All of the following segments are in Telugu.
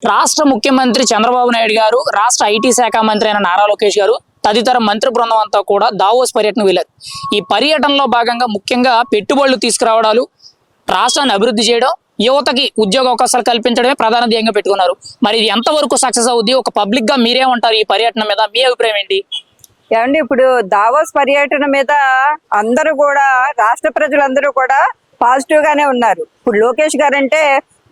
రాష్ట్ర ముఖ్యమంత్రి చంద్రబాబు నాయుడు గారు, రాష్ట్ర ఐటీ శాఖ మంత్రి అయిన నారా లోకేష్ గారు తదితర మంత్రి బృందం అంతా కూడా దావోస్ పర్యటన వెళ్ళారు. ఈ పర్యటనలో భాగంగా ముఖ్యంగా పెట్టుబడులు తీసుకురావడాలు, రాష్ట్రాన్ని అభివృద్ధి చేయడం, యువతకి ఉద్యోగ అవకాశాలు కల్పించడమే ప్రధాన ధ్యేయంగా పెట్టుకున్నారు. మరి ఇది ఎంతవరకు సక్సెస్ అవుద్ది? ఒక పబ్లిక్ గా మీరేమంటారు? ఈ పర్యటన మీద మీ అభిప్రాయం ఏంటి? ఏమండి, ఇప్పుడు దావోస్ పర్యటన మీద అందరూ కూడా రాష్ట్ర ప్రజలందరూ కూడా పాజిటివ్ గానే ఉన్నారు. ఇప్పుడు లోకేష్ గారు అంటే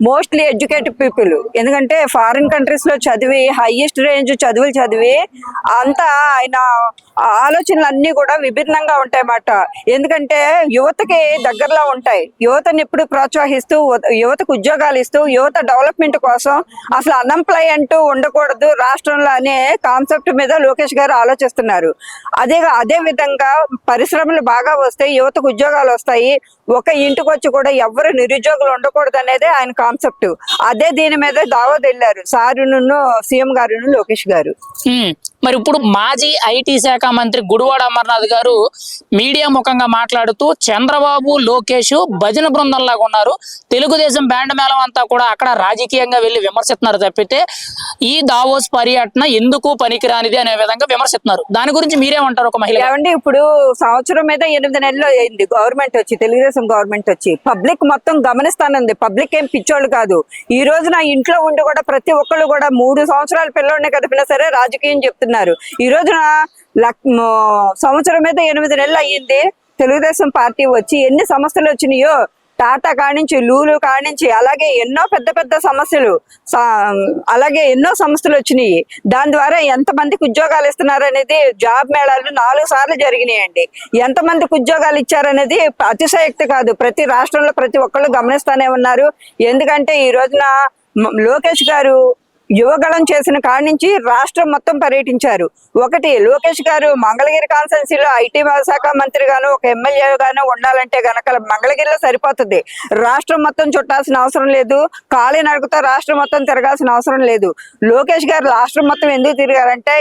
మోస్ట్లీ ఎడ్యుకేటెడ్ పీపుల్, ఎందుకంటే ఫారిన్ కంట్రీస్ లో చదివి హైయెస్ట్ రేంజ్ చదువులు చదివి అంతా ఆయన ఆలోచనలు అన్ని కూడా విభిన్నంగా ఉంటాయన్నమాట. ఎందుకంటే యువతకి దగ్గరలో ఉంటాయి. యువతని ఎప్పుడు ప్రోత్సహిస్తూ, యువతకు ఉద్యోగాలు ఇస్తూ, యువత డెవలప్మెంట్ కోసం అసలు అన్ఎంప్లాయ్ అంటూ ఉండకూడదు రాష్ట్రంలో అనే కాన్సెప్ట్ మీద లోకేష్ గారు ఆలోచిస్తున్నారు. అదే విధంగా పరిశ్రమలు బాగా వస్తాయి, యువతకు ఉద్యోగాలు వస్తాయి, ఒక ఇంటికి వచ్చి కూడా ఎవరు నిరుద్యోగులు ఉండకూడదు అనేది ఆయన కాన్సెప్ట్. అదే దీని మీద దావోస్ వెళ్ళారు సారును, సీఎం గారును, లోకేష్ గారు. మరి ఇప్పుడు మాజీ ఐటీ శాఖ మంత్రి గుడివాడ అమర్నాథ్ గారు మీడియా ముఖంగా మాట్లాడుతూ చంద్రబాబు, లోకేష్ భజన బృందంలాగా ఉన్నారు, తెలుగుదేశం బ్యాండ్ మేళం అంతా కూడా అక్కడ రాజకీయంగా వెళ్ళి విమర్శిస్తున్నారు తప్పితే ఈ దావోస్ పర్యటన ఎందుకు పనికిరానిది అనే విధంగా విమర్శిస్తున్నారు. దాని గురించి మీరేమంటారు ఒక మహిళ? ఏమండి, ఇప్పుడు సంవత్సరం మీద 8 నెలలు అయింది గవర్నమెంట్ వచ్చి, తెలుగుదేశం గవర్నమెంట్ వచ్చి. పబ్లిక్ మొత్తం గమనిస్తానంది. పబ్లిక్ ఏం పిచ్చోళ్ళు కాదు. ఈ రోజు నా ఇంట్లో ఉండి కూడా ప్రతి ఒక్కళ్ళు కూడా 3 సంవత్సరాల పిల్లల్ని కదిపినా సరే రాజకీయం చెప్తున్నారు. ఈ రోజున సంవత్సరం మీద 8 నెలలు అయ్యింది తెలుగుదేశం పార్టీ వచ్చి. ఎన్ని సమస్యలు వచ్చినాయో, టాటా కానించి, లూలు కానించి, అలాగే ఎన్నో పెద్ద పెద్ద సమస్యలు, అలాగే ఎన్నో సంస్థలు వచ్చినాయి. దాని ద్వారా ఎంతమందికి ఉద్యోగాలు ఇస్తున్నారు అనేది జాబ్ మేళాలు 4 సార్లు జరిగినాయండి. ఎంతమందికి ఉద్యోగాలు ఇచ్చారనేది అతిశయోక్తి కాదు. ప్రతి రాష్ట్రంలో ప్రతి ఒక్కళ్ళు గమనిస్తానే ఉన్నారు. ఎందుకంటే ఈ రోజున లోకేష్ గారు యువగళం చేసిన కాడి నుంచి రాష్ట్రం మొత్తం పర్యటించారు. ఒకటి, లోకేష్ గారు మంగళగిరి కాన్స్టిట్యున్సీలో ఐటీ శాఖ మంత్రి గాను, ఒక ఎమ్మెల్యే గాను ఉండాలంటే గనక మంగళగిరిలో సరిపోతుంది. రాష్ట్రం మొత్తం చుట్టాల్సిన అవసరం లేదు. కాలినడకతో రాష్ట్రం మొత్తం తిరగాల్సిన అవసరం లేదు. లోకేష్ గారు రాష్ట్రం మొత్తం ఎందుకు తిరిగారంటే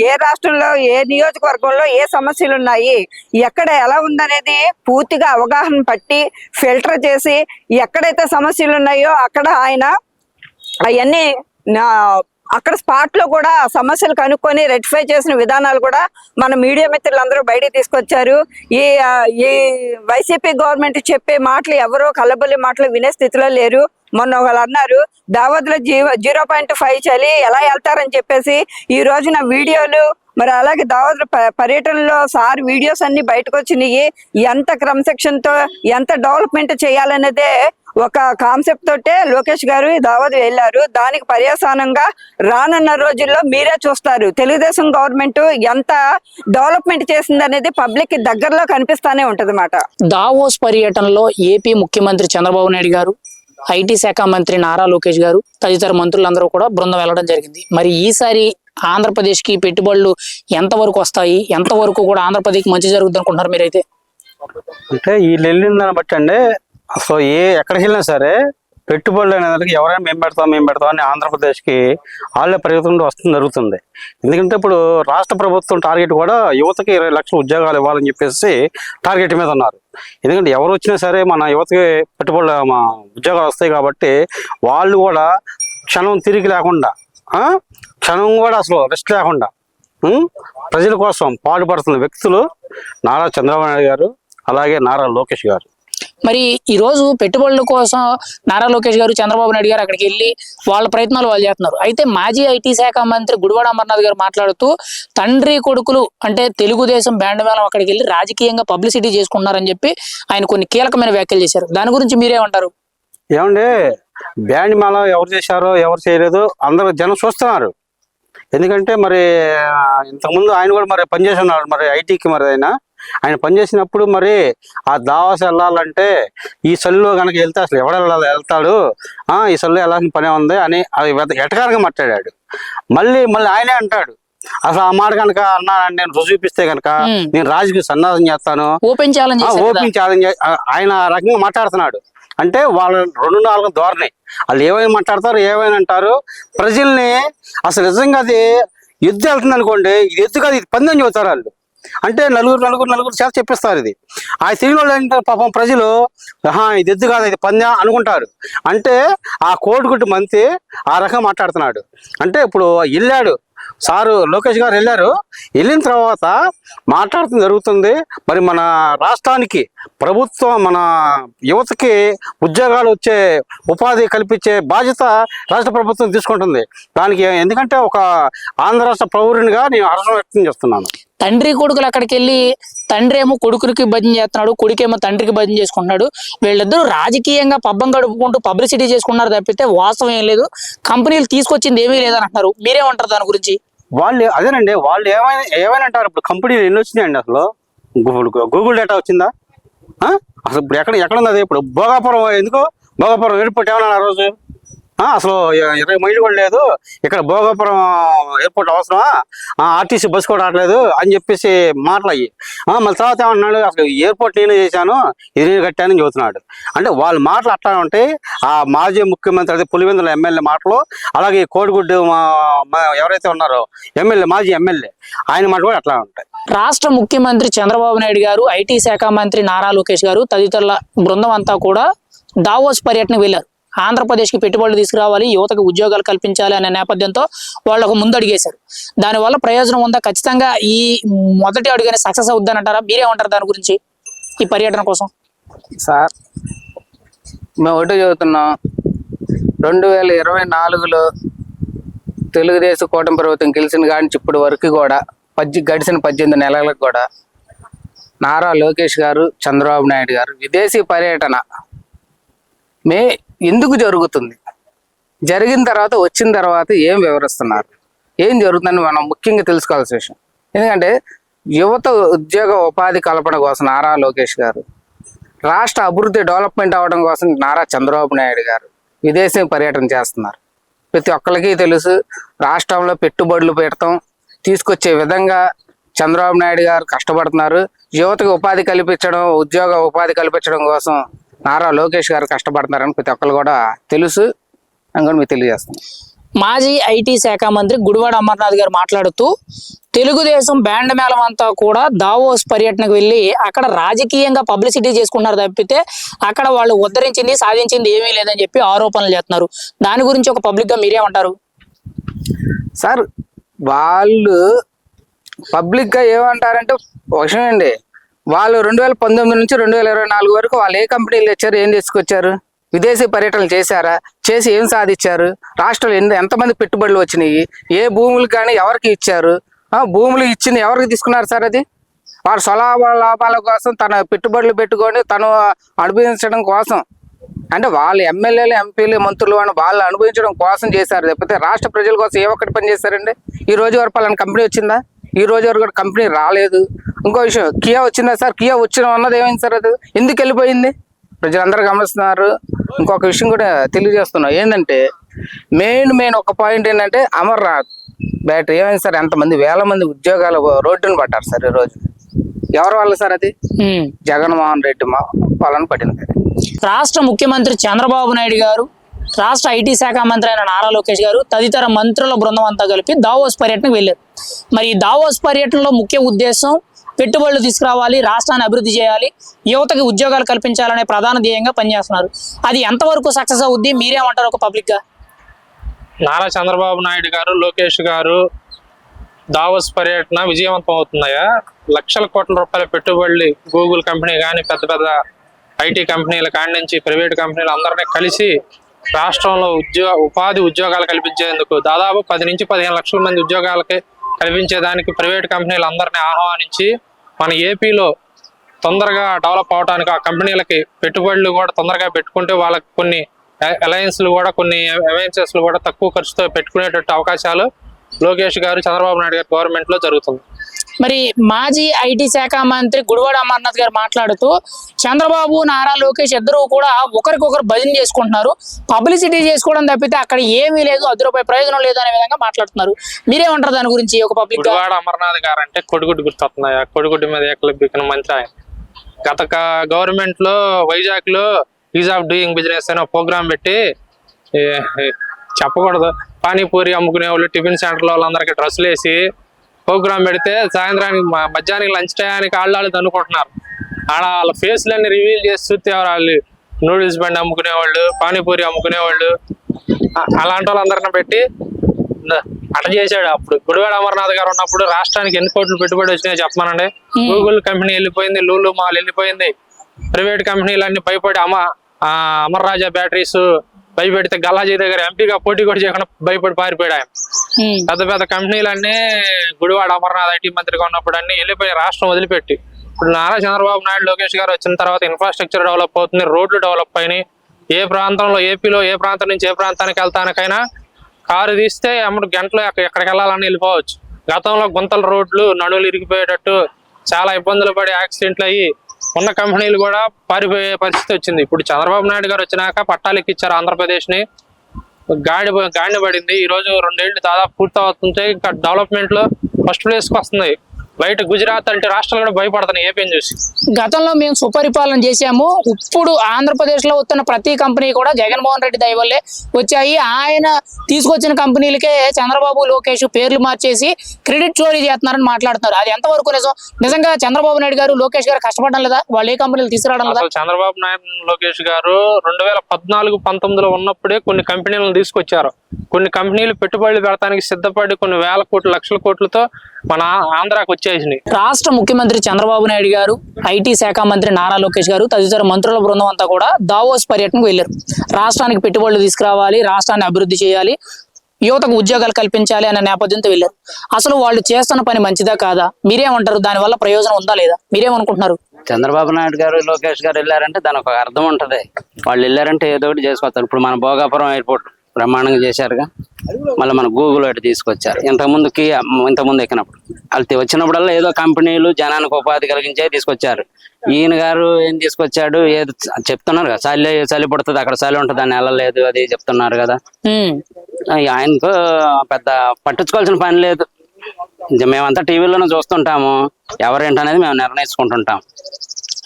ఏ రాష్ట్రంలో, ఏ నియోజకవర్గంలో ఏ సమస్యలు ఉన్నాయి, ఎక్కడ ఎలా ఉందనేది పూర్తిగా అవగాహన పట్టి ఫిల్టర్ చేసి ఎక్కడైతే సమస్యలు ఉన్నాయో అక్కడ ఆయన అవన్నీ అక్కడ స్పాట్ లో కూడా సమస్యలు కనుక్కొని రెక్టిఫై చేసిన విధానాలు కూడా మన మీడియా మిత్రులందరూ బయటకు తీసుకొచ్చారు. ఈ వైసీపీ గవర్నమెంట్ చెప్పే మాటలు ఎవరో కల్లబొల్లి మాటలు వినే స్థితిలో లేరు. మొన్న వాళ్ళు అన్నారు దావోద్లో 0.5 చలి ఎలా వెళ్తారని చెప్పేసి. ఈ రోజున వీడియోలు, మరి అలాగే దావోద్ల పర్యటనలో సార్ వీడియోస్ అన్ని బయటకు వచ్చినాయి. ఎంత క్రమశిక్షణతో ఎంత డెవలప్మెంట్ చేయాలనేదే ఒక కాన్సెప్ట్ తోటే లోకేష్ గారు దావోస్ వెళ్ళారు. దానికి పర్యవసానంగా రానున్న రోజుల్లో మీరే చూస్తారు తెలుగుదేశం గవర్నమెంట్ ఎంత డెవలప్మెంట్ చేసింది అనేది పబ్లిక్ దగ్గరలో కనిపిస్తానే ఉంటదన్నమాట. దావోస్ పర్యటనలో ఏపీ ముఖ్యమంత్రి చంద్రబాబు నాయుడు గారు, ఐటీ శాఖ మంత్రి నారా లోకేష్ గారు తదితర మంత్రులందరూ కూడా బృందం వెళ్ళడం జరిగింది. మరి ఈసారి ఆంధ్రప్రదేశ్ కి పెట్టుబడులు ఎంతవరకు వస్తాయి, ఎంతవరకు కూడా ఆంధ్రప్రదేశ్ మంచి జరుగుతుంది అనుకుంటున్నారు మీరైతే? అంటే వీళ్ళు వెళ్ళిన దాన్ని బట్టి అండి, అసలు ఎక్కడికి వెళ్ళినా సరే పెట్టుబడులు అనేది ఎవరైనా మేము పెడతాం అని ఆంధ్రప్రదేశ్కి వాళ్ళే పరిగెత్తుకుంటూ వస్తుంది జరుగుతుంది. ఎందుకంటే ఇప్పుడు రాష్ట్ర ప్రభుత్వం టార్గెట్ కూడా యువతకి 20 లక్షల ఉద్యోగాలు ఇవ్వాలని చెప్పేసి టార్గెట్ మీద ఉన్నారు. ఎందుకంటే ఎవరు వచ్చినా సరే మన యువతకి పెట్టుబడులు ఉద్యోగాలు వస్తాయి కాబట్టి వాళ్ళు కూడా క్షణం తిరిగి లేకుండా, క్షణం కూడా అసలు రెస్ట్ లేకుండా ప్రజల కోసం పాటుపడుతున్న వ్యక్తులు నారా చంద్రబాబు నాయుడు గారు, అలాగే నారా లోకేష్ గారు. మరి ఈ రోజు పెట్టుబడుల కోసం నారా లోకేష్ గారు, చంద్రబాబు నాయుడు గారు అక్కడికి వెళ్ళి వాళ్ళ ప్రయత్నాలు వాళ్ళు చేస్తున్నారు. అయితే మాజీ ఐటీ శాఖ మంత్రి గుడివాడ అమర్నాథ్ గారు మాట్లాడుతూ తండ్రి కొడుకులు అంటే తెలుగుదేశం బ్యాండ్ మేళం అక్కడికి వెళ్ళి రాజకీయంగా పబ్లిసిటీ చేసుకుంటున్నారని చెప్పి ఆయన కొన్ని కీలకమైన వ్యాఖ్యలు చేశారు. దాని గురించి మీరేమంటారు? ఏమండి, బ్యాండ్ మేళం ఎవరు చేశారో ఎవరు చేయలేదు అందరూ జనం చూస్తున్నారు. ఎందుకంటే మరి ఇంతకుముందు ఆయన కూడా మరి పనిచేసి ఉన్నాడు మరి ఐటీకి. మరి ఆయన పనిచేసినప్పుడు మరి ఆ దావోస్ వెళ్ళాలంటే ఈ సల్లులో కనుక వెళ్తే అసలు వెళ్తాడు, ఈ సల్లు వెళ్ళాల్సిన పనే ఉంది అని అది ఎటకారంగా మాట్లాడాడు. మళ్ళీ ఆయనే అంటాడు అసలు ఆ మాట కనుక అన్నానండి నేను రుజువు చూపిస్తే కనుక నేను రాజకీయ సన్నాసం చేస్తాను, ఓపెన్ ఛాలెంజ్ ఆయన ఆ రకంగా మాట్లాడుతున్నాడు. అంటే వాళ్ళ 2-4 ధోరణి, వాళ్ళు ఏమైనా మాట్లాడతారు, ఏమైనా అంటారు. ప్రజల్ని అసలు నిజంగా అది ఎద్దు వెళ్తుంది అనుకోండి, ఇది ఎద్దు కాదు ఇది పందని చెబుతారు వాళ్ళు. అంటే నలుగురు చేత చెప్పిస్తారు ఇది. ఆ తెలియని వాళ్ళు ఏంటంటే పాపం ప్రజలు ఇది ఎద్దు కాదు ఇది పందెం అనుకుంటారు. అంటే ఆ కోడిగుడ్డు మంత్రి ఆ రకంగా మాట్లాడుతున్నాడు. అంటే ఇప్పుడు వెళ్ళాడు సారు లోకేష్ గారు వెళ్ళిన తర్వాత మాట్లాడుతుంది జరుగుతుంది. మరి మన రాష్ట్రానికి ప్రభుత్వం మన యువతకి ఉద్యోగాలు వచ్చే ఉపాధి కల్పించే బాధ్యత రాష్ట్ర ప్రభుత్వం తీసుకుంటుంది. దానికి ఎందుకంటే ఒక ఆంధ్ర రాష్ట్ర పౌరునిగా నేను హర్షం వ్యక్తం చేస్తున్నాను. తండ్రి కొడుకులు అక్కడికి వెళ్ళి తండ్రి ఏమో కొడుకులకి భజన చేస్తున్నాడు, కొడుకేమో తండ్రికి భజన చేసుకుంటున్నాడు. వీళ్ళిద్దరూ రాజకీయంగా పబ్బం గడుపుకుంటూ పబ్లిసిటీ చేసుకున్నారు తప్పితే వాస్తవం ఏం లేదు. కంపెనీలు తీసుకొచ్చింది ఏమీ లేదని అంటున్నారు. మీరేమంటారు దాని గురించి? వాళ్ళు అదేనండి, వాళ్ళు ఏమైనా అంటారు. ఇప్పుడు కంపెనీలు ఎన్ని వచ్చినాయండి? అసలు గూగుల్ డేటా వచ్చిందా? అసలు ఇప్పుడు ఎక్కడ ఉంది అది? ఇప్పుడు భోగాపురం ఎందుకు భోగాపురం ఎయిర్పోర్ట్ ఏమన్నా ఆ రోజు అసలు 20 మైళ్ళు కూడా లేదు. ఇక్కడ భోగాపురం ఎయిర్పోర్ట్ అవసరమా? ఆర్టీసీ బస్సు కూడా రావట్లేదు అని చెప్పేసి మాటలయ్యి. మళ్ళీ తర్వాత ఏమన్నాడు, అసలు ఎయిర్పోర్ట్ నేనే చేశాను, ఇది నేను కట్టానని చెబుతున్నాడు. అంటే వాళ్ళ మాటలు అట్లా ఉంటాయి. ఆ మాజీ ముఖ్యమంత్రి అదే పులివెందుల ఎమ్మెల్యే మాటలు, అలాగే కోడిగుడ్డు ఎవరైతే ఉన్నారో మాజీ ఎమ్మెల్యే ఆయన మాట కూడా అట్లా ఉంటాయి. రాష్ట్ర ముఖ్యమంత్రి చంద్రబాబు నాయుడు గారు, ఐటీ శాఖ మంత్రి నారా లోకేష్ గారు తదితరుల బృందం అంతా కూడా దావోస్ పర్యటనకు వెళ్లారు. ఆంధ్రప్రదేశ్కి పెట్టుబడులు తీసుకురావాలి, యువతకు ఉద్యోగాలు కల్పించాలి అనే నేపథ్యంతో వాళ్ళు ఒక ముందడుగేశారు. దానివల్ల ప్రయోజనం ఉందా? ఖచ్చితంగా ఈ మొదటి అడుగునే సక్సెస్ అవుద్దని అంటారా? మీరేమంటారు దాని గురించి, ఈ పర్యటన కోసం? సార్, మేము ఒకటి చెబుతున్నాం. 2024లో తెలుగుదేశం కూటమి ప్రభుత్వం గెలిచిన కాడి నుంచి ఇప్పటి వరకు కూడా గడిచిన 18 నెలలకు కూడా నారా లోకేష్ గారు, చంద్రబాబు నాయుడు గారు విదేశీ పర్యటన ఎందుకు జరుగుతుంది, జరిగిన తర్వాత వచ్చిన తర్వాత ఏం వివరిస్తున్నారు, ఏం జరుగుతుందని మనం ముఖ్యంగా తెలుసుకోవాల్సిన విషయం. ఎందుకంటే యువత ఉద్యోగ ఉపాధి కల్పన కోసం నారా లోకేష్ గారు, రాష్ట్ర అభివృద్ధి డెవలప్మెంట్ అవ్వడం కోసం నారా చంద్రబాబు నాయుడు గారు విదేశీ పర్యటన చేస్తున్నారు. ప్రతి ఒక్కరికి తెలుసు, రాష్ట్రంలో పెట్టుబడులు పెడతాం తీసుకొచ్చే విధంగా చంద్రబాబు నాయుడు గారు కష్టపడుతున్నారు. యువతకు ఉపాధి కల్పించడం, ఉద్యోగ ఉపాధి కల్పించడం కోసం నారా లోకేష్ గారు కష్టపడుతున్నారని ప్రతి ఒక్కరు కూడా తెలుసు అని కూడా మీకు తెలియజేస్తాను. మాజీ ఐటీ శాఖ మంత్రి గుడివాడ అమర్నాథ్ గారు మాట్లాడుతూ, తెలుగుదేశం బ్యాండ్ మేళం అంతా కూడా దావోస్ పర్యటనకు వెళ్ళి అక్కడ రాజకీయంగా పబ్లిసిటీ చేసుకున్నారు తప్పితే అక్కడ వాళ్ళు ఉద్ధరించింది సాధించింది ఏమీ లేదని చెప్పి ఆరోపణలు చేస్తున్నారు. దాని గురించి ఒక పబ్లిక్ గా మీరేమంటారు? సార్, వాళ్ళు పబ్లిక్ గా ఏమంటారంటే విషయం అండి, వాళ్ళు 2019 నుంచి 2024 వరకు వాళ్ళు ఏ కంపెనీలు తెచ్చారు, ఏం తీసుకొచ్చారు, విదేశీ పర్యటనలు చేశారా, చేసి ఏం సాధించారు, రాష్ట్రంలో ఎంతమంది పెట్టుబడులు వచ్చినాయి, ఏ భూములు కానీ ఎవరికి ఇచ్చారు, భూములు ఇచ్చింది ఎవరికి తీసుకున్నారు సార్? అది వారు లాభాల కోసం తన పెట్టుబడులు పెట్టుకొని తను అనుభవించడం కోసం, అంటే వాళ్ళ ఎమ్మెల్యేలు, ఎంపీలు, మంత్రులు వాళ్ళు అనుభవించడం కోసం చేశారు తప్పితే రాష్ట్ర ప్రజల కోసం ఏ ఒక్కటి పని చేశారండి? ఈ రోజు వరకు వాళ్ళని కంపెనీ వచ్చిందా? ఈ రోజు వరకు కూడా కంపెనీ రాలేదు. ఇంకో విషయం, కియా వచ్చిందా సార్? కియా వచ్చిన అన్నది ఏమైంది సార్? అది ఎందుకు వెళ్ళిపోయింది? ప్రజలందరూ గమనిస్తున్నారు. ఇంకొక విషయం కూడా తెలియజేస్తున్నాం ఏంటంటే, మెయిన్ ఒక పాయింట్ ఏంటంటే అమర్నాథ్ బ్యాటరీ ఏమైంది సార్? ఎంతమంది వేల మంది ఉద్యోగాలు రోడ్డును పడ్డారు సార్. ఈ రోజు ఎవరి వల్ల సార్? అది జగన్మోహన్ రెడ్డి పాలన పడింది. రాష్ట్ర ముఖ్యమంత్రి చంద్రబాబు నాయుడు గారు, రాష్ట్ర ఐటీ శాఖ మంత్రి అయిన నారా లోకేష్ గారు తదితర మంత్రుల బృందం అంతా కలిపి దావోస్ పర్యటనకు వెళ్ళారు. మరి ఈ దావోస్ పర్యటనలో ముఖ్య ఉద్దేశం పెట్టుబడులు తీసుకురావాలి, రాష్ట్రాన్ని అభివృద్ధి చేయాలి, యువతకి ఉద్యోగాలు కల్పించాలనే ప్రధాన ధ్యేయంగా పనిచేస్తున్నారు. అది ఎంతవరకు సక్సెస్ అవుద్ది? మీరేమంటారు ఒక పబ్లిక్ గా? నారా చంద్రబాబు నాయుడు గారు, లోకేష్ గారు దావోస్ పర్యటన విజయవంతం అవుతున్నాయా? లక్షల కోట్ల రూపాయల పెట్టుబడులు గూగుల్ కంపెనీ కానీ పెద్ద ఐటీ కంపెనీల కాడి నుంచి ప్రైవేట్ కంపెనీలు అందరినీ కలిసి రాష్ట్రంలో ఉపాధి ఉద్యోగాలు కల్పించేందుకు దాదాపు 10 నుంచి 15 లక్షల మంది ఉద్యోగాలకి కల్పించేదానికి ప్రైవేట్ కంపెనీలు అందరినీ ఆహ్వానించి మన ఏపీలో తొందరగా డెవలప్ అవడానికి ఆ కంపెనీలకి పెట్టుబడులు కూడా తొందరగా పెట్టుకుంటే వాళ్ళకి కొన్ని అలయన్స్లు కూడా కొన్ని అలయన్సెస్లు కూడా తక్కువ ఖర్చుతో పెట్టుకునేటట్టు అవకాశాలు లోకేష్ గారు, చంద్రబాబు నాయుడు గారి గవర్నమెంట్ లో జరుగుతుంది. మరి మాజీ ఐటీ శాఖ మంత్రి గుడివాడ అమర్నాథ్ గారు మాట్లాడుతూ, చంద్రబాబు, నారా లోకేష్ ఇద్దరు కూడా ఒకరికొకరు భజన చేసుకుంటున్నారు, పబ్లిసిటీ చేసుకోవడం తప్పితే అక్కడ ఏమీ లేదు, 10 రూపాయల ప్రయోజనం లేదు అనే విధంగా మాట్లాడుతున్నారు. మీరేమంటారు దాని గురించి ఒక పబ్లిక్? గుడివాడ అమర్నాథ్ గారు అంటే కొడిగుడ్డు గుర్తొస్తున్నాయి. ఆ కొడిగుడ్డు మీద ఏకలవ్యన మంత్రి ఆయన. గత గవర్నమెంట్ లో వైజాగ్ లో ఈజ్ ఆఫ్ డూయింగ్ బిజినెస్ అనే ప్రోగ్రామ్ పెట్టి, చెప్పకూడదు, పానీపూరి అమ్ముకునే వాళ్ళు, టిఫిన్ సెంటర్లో వాళ్ళందరికీ డ్రెస్సులు వేసి ప్రోగ్రామ్ పెడితే సాయంత్రానికి మధ్యాహ్నానికి లంచ్ టయానికి వాళ్ళు అనుకుంటున్నారు. ఆడ వాళ్ళ ఫేస్లన్నీ రివీల్ చేసి చూస్తే వాళ్ళు నూడిల్స్ బండి అమ్ముకునేవాళ్ళు, పానీపూరి అమ్ముకునేవాళ్ళు, అలాంటి వాళ్ళందరిని పెట్టి అట్లా చేశాడు. అప్పుడు గుడివాడ అమర్నాథ్ గారు ఉన్నప్పుడు రాష్ట్రానికి ఎన్ని కోట్లు పెట్టుబడి వచ్చినాయో చెప్పమనండి. గూగుల్ కంపెనీ వెళ్ళిపోయింది, లూలు మాల్ వెళ్ళిపోయింది, ప్రైవేట్ కంపెనీలు అన్ని భయపడి అమర్ రాజా బ్యాటరీస్ భయపెడితే గల్లాజీ దగ్గర ఎంపీగా పోటీ కూడా చేయకుండా భయపడి పారిపోయాడు ఆయన. పెద్ద పెద్ద కంపెనీలన్నీ గుడివాడ అమర్నాథ్ ఐటీ మంత్రిగా ఉన్నప్పుడు అన్ని వెళ్ళిపోయి రాష్ట్రం వదిలిపెట్టి, ఇప్పుడు నారా చంద్రబాబు నాయుడు లోకేష్ గారు వచ్చిన తర్వాత ఇన్ఫ్రాస్ట్రక్చర్ డెవలప్ అవుతుంది, రోడ్లు డెవలప్ అయినాయి. ఏ ప్రాంతంలో ఏపీలో ఏ ప్రాంతం నుంచి ఏ ప్రాంతానికి వెళ్తానికైనా కారు తీస్తే అమ్మడు గంటలో ఎక్కడికి వెళ్ళాలని వెళ్ళిపోవచ్చు. గతంలో గుంతల రోడ్లు, నడువులు ఇరిగిపోయేటట్టు చాలా ఇబ్బందులు పడి యాక్సిడెంట్లు అయ్యి ఉన్న కంపెనీలు కూడా పారిపోయే పరిస్థితి వచ్చింది. ఇప్పుడు చంద్రబాబు నాయుడు గారు వచ్చినాక పట్టాలు ఎక్కిచ్చారు ఆంధ్రప్రదేశ్ ని, గాడిన పడింది. ఈ రోజు 2 ఏళ్ళు దాదాపు పూర్తవుతుంటే ఇంకా డెవలప్మెంట్ లో ఫస్ట్ ప్లేస్ కి వస్తుంది. బయట గుజరాత్ అంటే రాష్ట్రాలు కూడా భయపడుతున్నాయి ఏపీని చూసి. గతంలో మేము సుపరిపాలన చేశాము, ఇప్పుడు ఆంధ్రప్రదేశ్ లో వస్తున్న ప్రతి కంపెనీ కూడా జగన్మోహన్ రెడ్డి దయ వల్లే వచ్చాయి. ఆయన తీసుకొచ్చిన కంపెనీలకే చంద్రబాబు లోకేష్ పేర్లు మార్చేసి క్రెడిట్ చోరీ చేస్తున్నారని మాట్లాడుతున్నారు. అది ఎంతవరకు నిజం? నిజంగా చంద్రబాబు నాయుడు గారు లోకేష్ గారు కష్టపడడం లేదా? వాళ్ళు ఏ కంపెనీలు తీసుకురావడం లేదా? చంద్రబాబు నాయుడు లోకేష్ గారు 2014-19లో ఉన్నప్పుడే కొన్ని కంపెనీలను తీసుకొచ్చారు. కొన్ని కంపెనీలు పెట్టుబడులు పెడతానికి సిద్ధపడి కొన్ని వేల కోట్లు, లక్షల కోట్లతో మన ఆంధ్రాకి వచ్చేసినాయి. రాష్ట్ర ముఖ్యమంత్రి చంద్రబాబు నాయుడు గారు, ఐటీ శాఖ మంత్రి నారా లోకేష్ గారు తదితర మంత్రుల బృందం అంతా కూడా దావోస్ పర్యటనకు వెళ్లారు. రాష్ట్రానికి పెట్టుబడులు తీసుకురావాలి, రాష్ట్రాన్ని అభివృద్ధి చేయాలి, యువతకు ఉద్యోగాలు కల్పించాలి అనే నేపథ్యంతో వెళ్లారు. అసలు వాళ్ళు చేస్తున్న పని మంచిదా కాదా? మీరేమంటారు? దానివల్ల ప్రయోజనం ఉందా లేదా? మీరేమనుకుంటున్నారు? చంద్రబాబు నాయుడు గారు, లోకేష్ గారు వెళ్ళారంటే దానికి ఒక అర్థం ఉంటది. వాళ్ళు వెళ్ళారంటే ఏదో ఒకటి చేసుకోవచ్చు. ఇప్పుడు మన భోగాపురం ఎయిర్పోర్ట్ బ్రహ్మాండంగా చేశారుగా, మళ్ళీ మన గూగుల్ ఒకటి తీసుకొచ్చారు. ఇంతకుముందు ఎక్కినప్పుడు వాళ్ళు వచ్చినప్పుడల్లా ఏదో కంపెనీలు జనానికి ఉపాధి కలిగించే తీసుకొచ్చారు. ఈయన గారు ఏం తీసుకొచ్చాడు? ఏదో చెప్తున్నారు కదా, చలి పడుతుంది అక్కడ, చలి ఉంటుంది అని వెళ్ళలేదు, అది చెప్తున్నారు కదా. ఆయనకు పెద్ద పట్టించుకోవాల్సిన పని లేదు. మేమంతా టీవీలోనే చూస్తుంటాము, ఎవరేంటనేది మేము నిర్ణయించుకుంటుంటాం.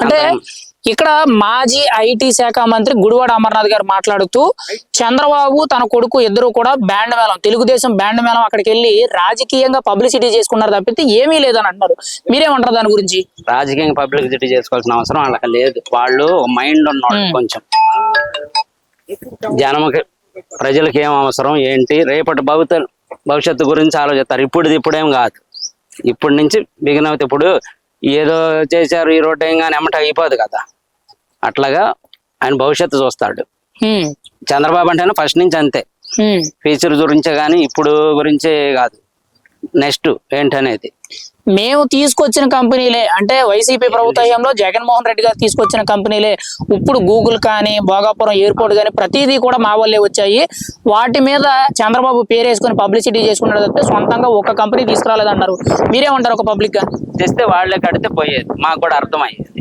అంటే ఇక్కడ మాజీ ఐటీ శాఖ మంత్రి గుడివాడ అమర్నాథ్ గారు మాట్లాడుతూ, చంద్రబాబు తన కొడుకు ఇద్దరు కూడా బ్యాండ్ మేళం, తెలుగుదేశం బ్యాండ్ మేళం అక్కడికి వెళ్ళి రాజకీయంగా పబ్లిసిటీ చేసుకున్నారు తప్పితే ఏమీ లేదని అంటున్నారు. మీరేమంటారు దాని గురించి? రాజకీయంగా పబ్లిసిటీ చేసుకోవాల్సిన అవసరం వాళ్ళకి లేదు. వాళ్ళు మైండ్ ఉన్నవాళ్ళు, కొంచెం జనముకి ప్రజలకు ఏం అవసరం ఏంటి, రేపటి భవిష్యత్తు గురించి ఆలోచిస్తారు. ఇప్పుడేం కాదు, ఇప్పటి నుంచి బిగిన్ అవుతుంది. ఇప్పుడు ఏదో చేశారు ఈ రోడ్డు ఏం కానీ ఎమ్మట అయిపోదు కదా, అట్లాగా ఆయన భవిష్యత్తు చూస్తాడు. చంద్రబాబు అంటేనే ఫస్ట్ నుంచి అంతే, ఫ్యూచర్ గురించే కానీ ఇప్పుడు గురించే కాదు, నెక్స్ట్ ఏంటనేది. మేము తీసుకొచ్చిన కంపెనీలే అంటే వైసీపీ ప్రభుత్వంలో జగన్మోహన్ రెడ్డి గారు తీసుకొచ్చిన కంపెనీలే ఇప్పుడు గూగుల్ కానీ, భోగాపురం ఎయిర్పోర్ట్ కానీ ప్రతిదీ కూడా మా వల్లే వచ్చాయి. వాటి మీద చంద్రబాబు పేరేసుకుని పబ్లిసిటీ చేసుకున్నాడు తప్పితే సొంతంగా ఒక కంపెనీ తీసుకురాలేదన్నారు. మీరేమంటారు? ఒక పబ్లిక్ గా చేస్తే వాళ్లే కడితే పోయేది, మాకు కూడా అర్థమయ్యేది.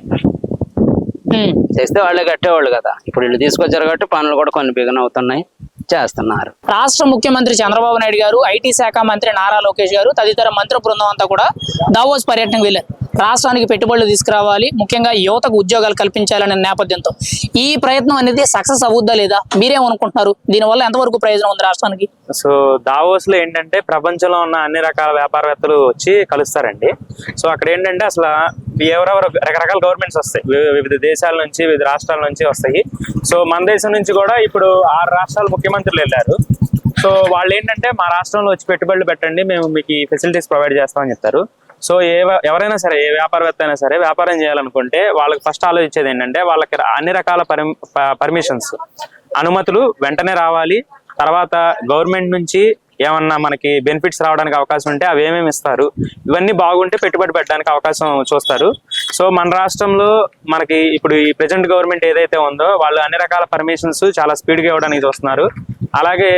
చేస్తే వాళ్లే కట్టేవాళ్ళు కదా. ఇప్పుడు వీళ్ళు తీసుకొచ్చారు కాబట్టి పనులు కూడా కొన్ని బిగిన్ అవుతున్నాయి, చేస్తున్నారు. రాష్ట్ర ముఖ్యమంత్రి చంద్రబాబు నాయుడు గారు, ఐటీ శాఖ మంత్రి నారా లోకేష్ గారు తదితర మంత్రి బృందం అంతా కూడా దావోస్ పర్యటనకు వెళ్లారు. రాష్ట్రానికి పెట్టుబడులు తీసుకురావాలి, ముఖ్యంగా యువతకు ఉద్యోగాలు కల్పించాలనే నేపథ్యంతో ఈ ప్రయత్నం అనేది సక్సెస్ అవుద్దా లేదా? మీరేమనుకుంటున్నారు? దీనివల్ల ఎంతవరకు ప్రయోజనం ఉంది రాష్ట్రానికి? సో దావోస్ లో ఏంటంటే ప్రపంచంలో ఉన్న అన్ని రకాల వ్యాపారవేత్తలు వచ్చి కలుస్తారండి. సో అక్కడ ఏంటంటే అసలు ఎవరెవరు రకరకాల గవర్నమెంట్స్ వస్తాయి, వివిధ దేశాల నుంచి, వివిధ రాష్ట్రాల నుంచి వస్తాయి. సో మన దేశం నుంచి కూడా ఇప్పుడు 6 రాష్ట్రాల ముఖ్యమంత్రులు వెళ్ళారు. సో వాళ్ళు ఏంటంటే మా రాష్ట్రంలో వచ్చి పెట్టుబడులు పెట్టండి, మేము మీకు ఈ ఫెసిలిటీస్ ప్రొవైడ్ చేస్తామని చెప్తారు. సో ఎవరైనా సరే, ఏ వ్యాపారవేత్త అయినా సరే వ్యాపారం చేయాలనుకుంటే వాళ్ళకి ఫస్ట్ ఆలోచించేది ఏంటంటే వాళ్ళకి అన్ని రకాల పర్మిషన్స్, అనుమతులు వెంటనే రావాలి. తర్వాత గవర్నమెంట్ నుంచి ఏమన్నా మనకి బెనిఫిట్స్ రావడానికి అవకాశం ఉంటే అవి ఏమేమి ఇస్తారు, ఇవన్నీ బాగుంటే పెట్టుబడి పెట్టడానికి అవకాశం చూస్తారు. సో మన రాష్ట్రంలో మనకి ఇప్పుడు ఈ ప్రెజెంట్ గవర్నమెంట్ ఏదైతే ఉందో వాళ్ళు అన్ని రకాల పర్మిషన్స్ చాలా స్పీడ్గా ఇవ్వడానికి చూస్తున్నారు. అలాగే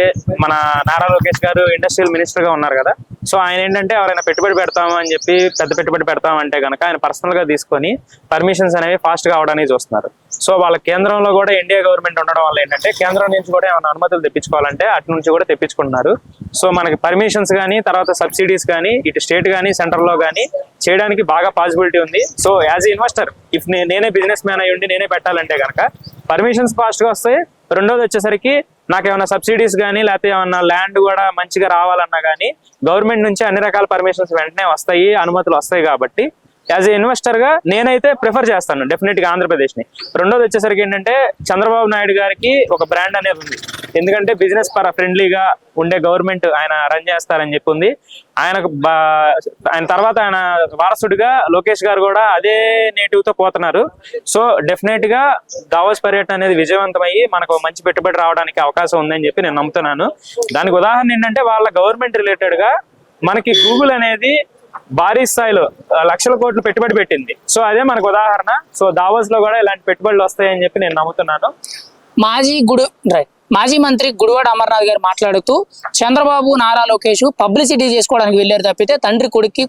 మన నారా లోకేష్ గారు ఇండస్ట్రియల్ మినిస్టర్ గా ఉన్నారు కదా. సో ఆయన ఏంటంటే ఎవరైనా పెట్టుబడి పెడతాము అని చెప్పి పెద్ద పెట్టుబడి పెడతామంటే కనుక ఆయన పర్సనల్ గా తీసుకొని పర్మిషన్స్ అనేవి ఫాస్ట్ గా అవడానికి చూస్తున్నారు. సో వాళ్ళ కేంద్రంలో కూడా ఇండియా గవర్నమెంట్ ఉండడం వల్ల ఏంటంటే కేంద్రం నుంచి కూడా ఏమైనా అనుమతులు తెప్పించుకోవాలంటే అటు నుంచి కూడా తెప్పించుకుంటున్నారు. సో మనకి పర్మిషన్స్ కానీ, తర్వాత సబ్సిడీస్ కానీ, ఇటు స్టేట్ కానీ సెంటర్ లో కానీ చేయడానికి బాగా పాసిబిలిటీ ఉంది. So as a investor, if నేనే బిజినెస్ మ్యాన్ అయ్యి ఉండి నేనే పెట్టాలంటే కనుక పర్మిషన్స్ ఫాస్ట్ గా వస్తాయి. రెండోది వచ్చేసరికి నాకు ఏమైనా సబ్సిడీస్ కానీ లేకపోతే ఏమన్నా ల్యాండ్ కూడా మంచిగా రావాలన్నా కానీ గవర్నమెంట్ నుంచి అన్ని రకాల పర్మిషన్స్ వెంటనే వస్తాయి, అనుమతులు వస్తాయి. కాబట్టి యాజ్ ఏ ఇన్వెస్టర్ గా నేనైతే ప్రిఫర్ చేస్తాను డెఫినెట్ గా ఆంధ్రప్రదేశ్ ని. రెండోది వచ్చేసరికి ఏంటంటే చంద్రబాబు నాయుడు గారికి ఒక బ్రాండ్ అనేది ఉంది. ఎందుకంటే బిజినెస్ ఫ్రెండ్లీగా ఉండే గవర్నమెంట్ ఆయన రన్ చేస్తారని చెప్పి ఉంది. ఆయన తర్వాత ఆయన వారసుడిగా లోకేష్ గారు కూడా అదే నేటివ్ తో పోతున్నారు. సో డెఫినెట్ గా దావోస్ పర్యటన అనేది విజయవంతమయ్యి మనకు మంచి పెట్టుబడి రావడానికి అవకాశం ఉందని చెప్పి నేను నమ్ముతున్నాను. దానికి ఉదాహరణ ఏంటంటే వాళ్ళ గవర్నమెంట్ రిలేటెడ్ గా మనకి గూగుల్ అనేది భారీ స్థాయిలో లక్షల కోట్లు పెట్టుబడి పెట్టింది. సో అదే మనకు ఉదాహరణ. సో దావోస్ లో కూడా ఇలాంటి పెట్టుబడులు వస్తాయని చెప్పి నేను నమ్ముతున్నాను. మాజీ మంత్రి గుడివాడ అమర్నాథ్ గారు మాట్లాడుతూ చంద్రబాబు నారా లోకేష్ పబ్లిసిటీ చేసుకోవడానికి వెళ్ళారు తప్పితే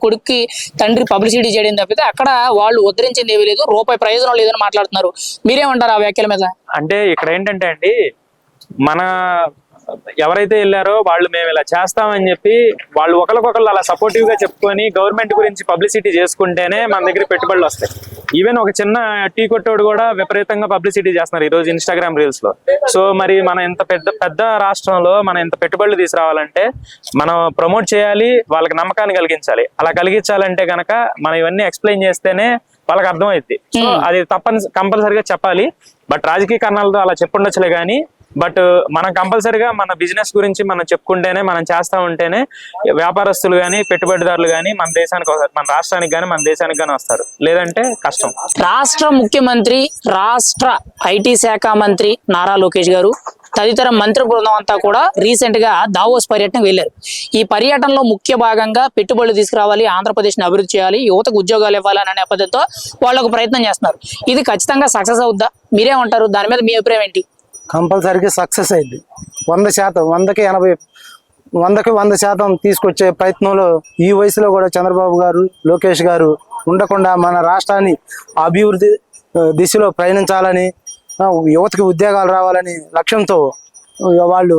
కొడుక్కి తండ్రి పబ్లిసిటీ చేయడం తప్పితే అక్కడ వాళ్ళు ఉద్ధరించింది ఏమీ లేదు, రూపాయి ప్రయోజనం లేదని మాట్లాడుతున్నారు. మీరేమంటారు ఆ వ్యాఖ్యల మీద? అంటే ఇక్కడ ఏంటంటే అండి, మన ఎవరైతే వెళ్ళారో వాళ్ళు మేము ఇలా చేస్తామని చెప్పి వాళ్ళు ఒకరికొకరు అలా సపోర్టివ్ గా చెప్పుకొని గవర్నమెంట్ గురించి పబ్లిసిటీ చేసుకుంటేనే మన దగ్గర పెట్టుబడులు వస్తాయి. ఈవెన్ ఒక చిన్న టీ కొట్టోడు కూడా విపరీతంగా పబ్లిసిటీ చేస్తున్నారు ఈ రోజు ఇన్స్టాగ్రామ్ రీల్స్ లో. సో మరి మన ఇంత పెద్ద రాష్ట్రంలో మనం ఇంత పెట్టుబడులు తీసుకురావాలంటే మనం ప్రమోట్ చేయాలి, వాళ్ళకి నమ్మకాన్ని కలిగించాలి. అలా కలిగించాలంటే కనుక మనం ఇవన్నీ ఎక్స్ప్లెయిన్ చేస్తేనే వాళ్ళకి అర్థమైంది. సో అది కంపల్సరిగా చెప్పాలి. బట్ రాజకీయ కారణాలతో అలా చెప్పుండొచ్చులే కానీ బట్ మనం కంపల్సరిగా మన బిజినెస్ గురించి మనం చెప్పుకుంటేనే, మనం చేస్తా ఉంటేనే వ్యాపారస్తులు కానీ పెట్టుబడిదారులు కానీ మన దేశానికి వస్తారు, మన రాష్ట్రానికి కానీ మన దేశానికి కానీ వస్తారు. లేదంటే కష్టం. రాష్ట్ర ముఖ్యమంత్రి, రాష్ట్ర ఐటీ శాఖ మంత్రి నారా లోకేష్ గారు తదితర మంత్రి బృందం అంతా కూడా రీసెంట్ గా దావోస్ పర్యటనకు వెళ్లారు. ఈ పర్యటనలో ముఖ్య భాగంగా పెట్టుబడులు తీసుకురావాలి, ఆంధ్రప్రదేశ్ ని అభివృద్ధి చేయాలి, యువతకు ఉద్యోగాలు ఇవ్వాలనే నేపథ్యంతో వాళ్ళు ఒక ప్రయత్నం చేస్తున్నారు. ఇది ఖచ్చితంగా సక్సెస్ అవుద్దా? మీరేమంటారు? దాని మీద మీ అభిప్రాయం ఏంటి? కంపల్సరీగా సక్సెస్ అయింది. 100%, 100కి 80, 100కి 100% తీసుకొచ్చే ప్రయత్నంలో ఈ వయసులో కూడా చంద్రబాబు గారు, లోకేష్ గారు ఉండకుండా మన రాష్ట్రాన్ని అభివృద్ధి దిశలో ప్రయాణించాలని, యువతకి ఉద్యోగాలు రావాలని లక్ష్యంతో వాళ్ళు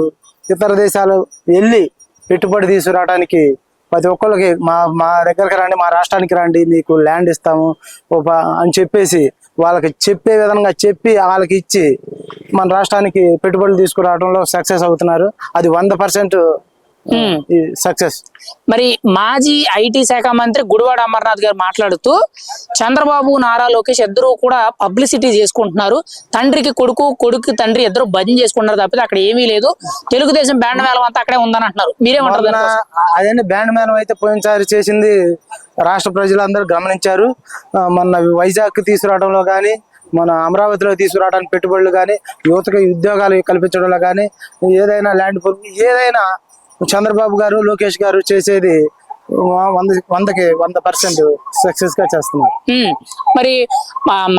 ఇతర దేశాలు వెళ్ళి పెట్టుబడి తీసుకురావడానికి ప్రతి ఒక్కరికి మా దగ్గరికి రండి, మా రాష్ట్రానికి రండి, మీకు ల్యాండ్ ఇస్తాము అని చెప్పేసి వాళ్ళకి చెప్పే విధంగా చెప్పి వాళ్ళకి ఇచ్చి మన రాష్ట్రానికి పెట్టుబడులు తీసుకురావడంలో సక్సెస్ అవుతున్నారు. అది 100% సక్సెస్. మరి మాజీ ఐటీ శాఖ మంత్రి గుడివాడ అమర్నాథ్ గారు మాట్లాడుతూ చంద్రబాబు నారా లోకేష్ ఇద్దరు కూడా పబ్లిసిటీ చేసుకుంటున్నారు, తండ్రికి కొడుకు తండ్రి ఇద్దరు భజన చేసుకుంటున్నారు తప్పితే అక్కడ ఏమీ లేదు, తెలుగుదేశం బ్యాండ్ మేళం అంతా అక్కడే ఉందని అంటున్నారు. మీరేమంటారు? అదే బ్యాండ్ మేళం అయితే పోయినసారి చేసింది రాష్ట్ర ప్రజలందరూ గమనించారు. మన వైజాగ్ తీసుకురావడంలో కానీ, మన అమరావతిలో తీసుకురావడానికి పెట్టుబడులు కానీ, యువతకు ఉద్యోగాలు కల్పించడంలో కానీ, ఏదైనా ల్యాండ్ ఏదైనా చంద్రబాబు గారు, లోకేష్ గారు చేసేది 100కి 100% సక్సెస్ గా చేస్తున్నారు. మరి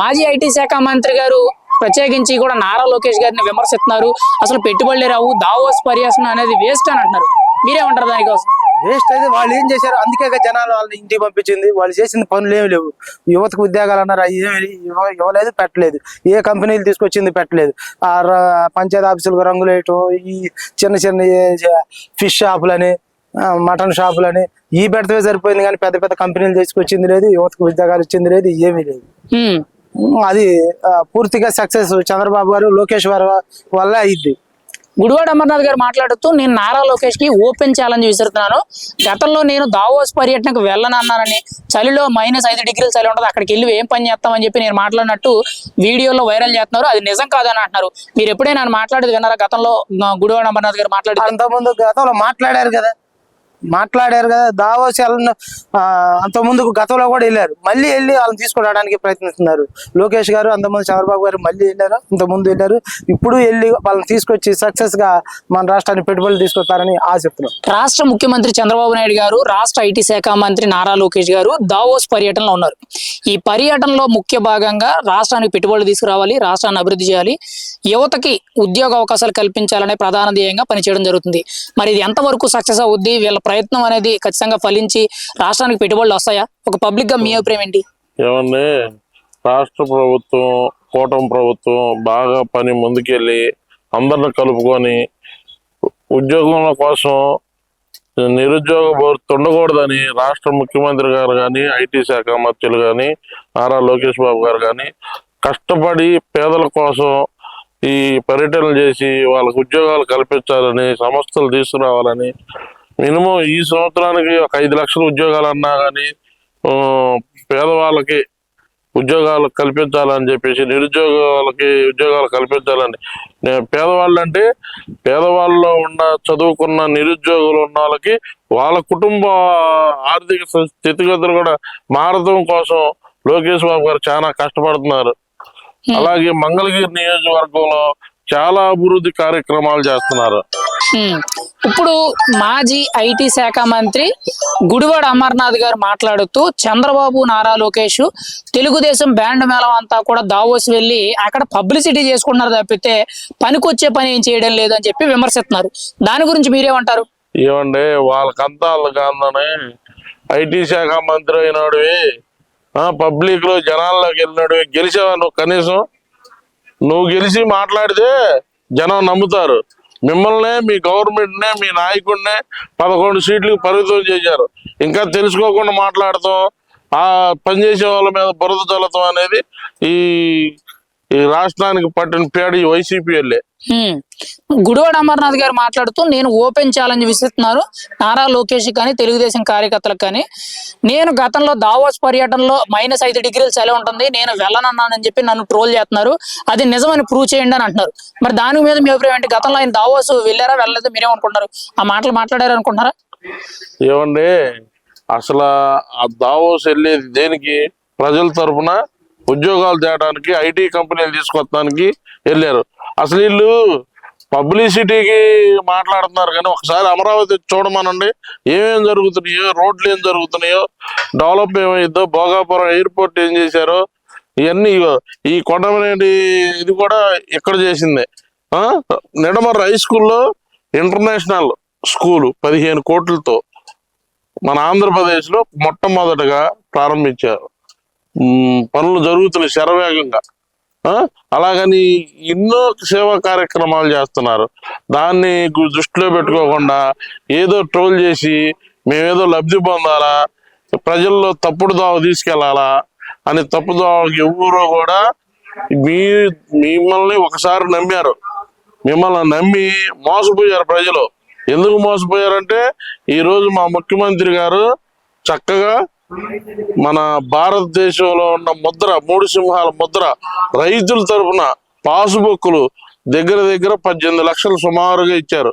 మాజీ ఐటీ శాఖ మంత్రి గారు ప్రత్యేకించి కూడా నారా లోకేష్ గారిని విమర్శిస్తున్నారు. అసలు పెట్టుబడులే రావు, దావోస్ పర్యటన అనేది వేస్ట్ అని అంటున్నారు. మీరేమంటారు దానికోసం? వేస్ట్ అయితే వాళ్ళు ఏం చేశారు? అందుకే జనాలు వాళ్ళని ఇంటికి పంపించింది. వాళ్ళు చేసిన పనులు ఏమి లేవు. యువతకు ఉద్యోగాలు అన్నారు, ఇవ్వలేదు, పెట్టలేదు. ఏ కంపెనీలు తీసుకొచ్చింది? పెట్టలేదు. ఆ పంచాయతీ ఆఫీసులకు రంగులు వేయటం, ఈ చిన్న ఫిష్ షాపులని, మటన్ షాపులని ఈ పెడితే సరిపోయింది కానీ పెద్ద కంపెనీలు తీసుకొచ్చింది లేదు, యువతకు ఉద్యోగాలు ఇచ్చింది లేదు, ఏమీ లేదు. అది పూర్తిగా సక్సెస్ చంద్రబాబు గారు, లోకేష్ గారి వల్ల అయింది. గుడివాడ అమర్నాథ్ గారు మాట్లాడుతూ నేను నారా లోకేష్ కి ఓపెన్ ఛాలెంజ్ విసురుతున్నాను. గతంలో నేను దావోస్ పర్యటనకు వెళ్ళనన్నానని, చలిలో -5 డిగ్రీల చలి ఉంటుంది, అక్కడికి వెళ్ళి ఏం పని చేస్తామని చెప్పి నేను మాట్లాడినట్టు వీడియోలో వైరల్ చేస్తున్నారు. అది నిజం కాదని అంటున్నారు. మీరు ఎప్పుడైనా మాట్లాడేది విన్నారా? గతంలో గుడివాడ అమర్నాథ్ గారు మాట్లాడారు, అంతకుముందు గతంలో మాట్లాడారు కదా, దావోస్ అంతకుముందు గతంలో కూడా వెళ్ళారు. మళ్ళీ వెళ్ళి వాళ్ళని తీసుకురావడానికి ప్రయత్నిస్తున్నారు. లోకేష్ గారు అంతకుముందు చంద్రబాబు గారు మళ్ళీ వెళ్ళారు, ఇంతకుముందు వెళ్ళారు. ఇప్పుడు వెళ్ళి వాళ్ళని తీసుకొచ్చి సక్సెస్ గా మన రాష్ట్రాన్ని పెట్టుబడులు తీసుకొస్తారని ఆశిస్తున్నారు. రాష్ట్ర ముఖ్యమంత్రి చంద్రబాబు నాయుడు గారు, రాష్ట్ర ఐటీ శాఖ మంత్రి నారా లోకేష్ గారు దావోస్ పర్యటనలో ఉన్నారు. ఈ పర్యటనలో ముఖ్య భాగంగా రాష్ట్రానికి పెట్టుబడులు తీసుకురావాలి, రాష్ట్రాన్ని అభివృద్ధి చేయాలి, యువతకి ఉద్యోగ అవకాశాలు కల్పించాలనే ప్రధాన ధ్యేయంగా పనిచేయడం జరుగుతుంది. మరి ఇది ఎంతవరకు సక్సెస్ అవుద్ది? వీళ్ళ ప్రయత్నం అనేది ఖచ్చితంగా ఫలించి రాష్ట్రానికి పెట్టుబడులు వస్తాయా? ఒక పబ్లిక్ గా మీ అభిప్రాయం ఏంటి? ఏమండి, రాష్ట్ర ప్రభుత్వం, కూటమి ప్రభుత్వం బాగా పని ముందుకెళ్ళి అందరిని కలుపుకొని ఉద్యోగం కోసం నిరుద్యోగ ఉండకూడదని రాష్ట్ర ముఖ్యమంత్రి గారు కానీ, ఐటీ శాఖ మంత్రులు కానీ, నారా లోకేష్ బాబు గారు కానీ కష్టపడి పేదల కోసం ఈ పర్యటనలు చేసి వాళ్ళకు ఉద్యోగాలు కల్పించాలని, సంస్థలు తీసుకురావాలని, మినిమం ఈ సంవత్సరానికి ఒక 5 లక్షల ఉద్యోగాలు అన్నా కానీ పేదవాళ్ళకి ఉద్యోగాలు కల్పించాలని చెప్పేసి, నిరుద్యోగాలకి ఉద్యోగాలు కల్పించాలని. పేదవాళ్ళు అంటే పేదవాళ్ళలో ఉన్న చదువుకున్న నిరుద్యోగులు ఉన్న వాళ్ళకి వాళ్ళ కుటుంబ ఆర్థిక స్థితిగతులు కూడా మారడం కోసం లోకేష్ బాబు గారు చాలా కష్టపడుతున్నారు. అలాగే మంగళగిరి నియోజకవర్గంలో చాలా అభివృద్ధి కార్యక్రమాలు చేస్తున్నారు. ఇప్పుడు మాజీ ఐటీ శాఖ మంత్రి గుడివాడ అమర్నాథ్ గారు మాట్లాడుతూ చంద్రబాబు, నారా లోకేష్ తెలుగుదేశం బ్యాండ్ మేళం అంతా కూడా దావోస్ వెళ్ళి అక్కడ పబ్లిసిటీ చేసుకుంటున్నారు తప్పితే పనికొచ్చే పని ఏం చేయడం లేదు అని చెప్పి విమర్శిస్తున్నారు. దాని గురించి మీరేమంటారు? ఏమండి, వాళ్ళకంతా వాళ్ళకందని ఐటీ శాఖ మంత్రి అయినాడివి, పబ్లిక్ లో జనాల్లోకి వెళ్ళినాడివి, గెలిచావా నువ్వు? కనీసం నువ్వు గెలిచి మాట్లాడితే జనం నమ్ముతారు. మిమ్మల్నే, మీ గవర్నమెంట్నే, మీ నాయకుడినే 11 సీట్లకు పరిమితం చేశారు. ఇంకా తెలుసుకోకుండా మాట్లాడతాం, ఆ పనిచేసే వాళ్ళ మీద బురద చల్లతం అనేది ఈ రాష్ట్రానికి పట్టిన పేడ ఈ వైసీపీ వాళ్ళే. గుడివాడ అమర్నాథ్ గారు మాట్లాడుతూ నేను ఓపెన్ ఛాలెంజ్ విసిస్తున్నాను నారా లోకేష్ కానీ తెలుగుదేశం కార్యకర్తలకు కానీ. నేను గతంలో దావోస్ పర్యటనలో -5 డిగ్రీలు చలి ఉంటుంది, నేను వెళ్ళనన్నానని చెప్పి నన్ను ట్రోల్ చేస్తున్నారు, అది నిజమని ప్రూవ్ చేయండి అని అంటున్నారు. మరి దాని మీద మీ అభిప్రాయం ఏంటి? గతంలో ఆయన దావోస్ వెళ్ళారా వెళ్ళలేదు మీరేమనుకుంటున్నారు? ఆ మాటలు మాట్లాడారు అనుకుంటున్నారా? ఏమండి, అసలు ఆ దావోస్ వెళ్ళేది దేనికి? ప్రజల తరఫున ఉద్యోగాలు తేయడానికి, ఐటీ కంపెనీలు తీసుకొస్తానికి వెళ్ళారు. అసలు వీళ్ళు పబ్లిసిటీకి మాట్లాడుతున్నారు కానీ ఒకసారి అమరావతి చూడమనండి, ఏమేం జరుగుతున్నాయో, రోడ్లు ఏం జరుగుతున్నాయో, డెవలప్ ఏమైందో, భోగాపురం ఎయిర్పోర్ట్ ఏం చేశారో ఇవన్నీ. ఈ కొండమనేటి ఇది కూడా ఇక్కడ చేసిందే. నిడమర్ర హై స్కూల్లో ఇంటర్నేషనల్ స్కూలు 15 కోట్లతో మన ఆంధ్రప్రదేశ్ లో మొట్టమొదటిగా ప్రారంభించారు. పనులు జరుగుతున్నాయి శరవేగంగా. అలాగని ఎన్నో సేవా కార్యక్రమాలు చేస్తున్నారు. దాన్ని దృష్టిలో పెట్టుకోకుండా ఏదో ట్రోల్ చేసి మేమేదో లబ్ధి పొందాలా, ప్రజల్లో తప్పుడు దావ తీసుకెళ్లాలా అని తప్పు దావకి ఎవరో కూడా మిమ్మల్ని ఒకసారి నమ్మారు. మిమ్మల్ని నమ్మి మోసపోయారు ప్రజలు. ఎందుకు మోసపోయారంటే ఈరోజు మా ముఖ్యమంత్రి గారు చక్కగా మన భారతదేశంలో ఉన్న ముద్ర, 3 సింహాల ముద్ర, రైతుల తరఫున పాసుబుక్కులు దగ్గర 18 లక్షలు సుమారుగా ఇచ్చారు.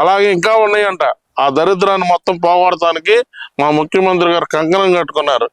అలాగే ఇంకా ఉన్నాయంట. ఆ దరిద్రాన్ని మొత్తం పోగొడటానికి మా ముఖ్యమంత్రి గారు కంకణం కట్టుకున్నారు.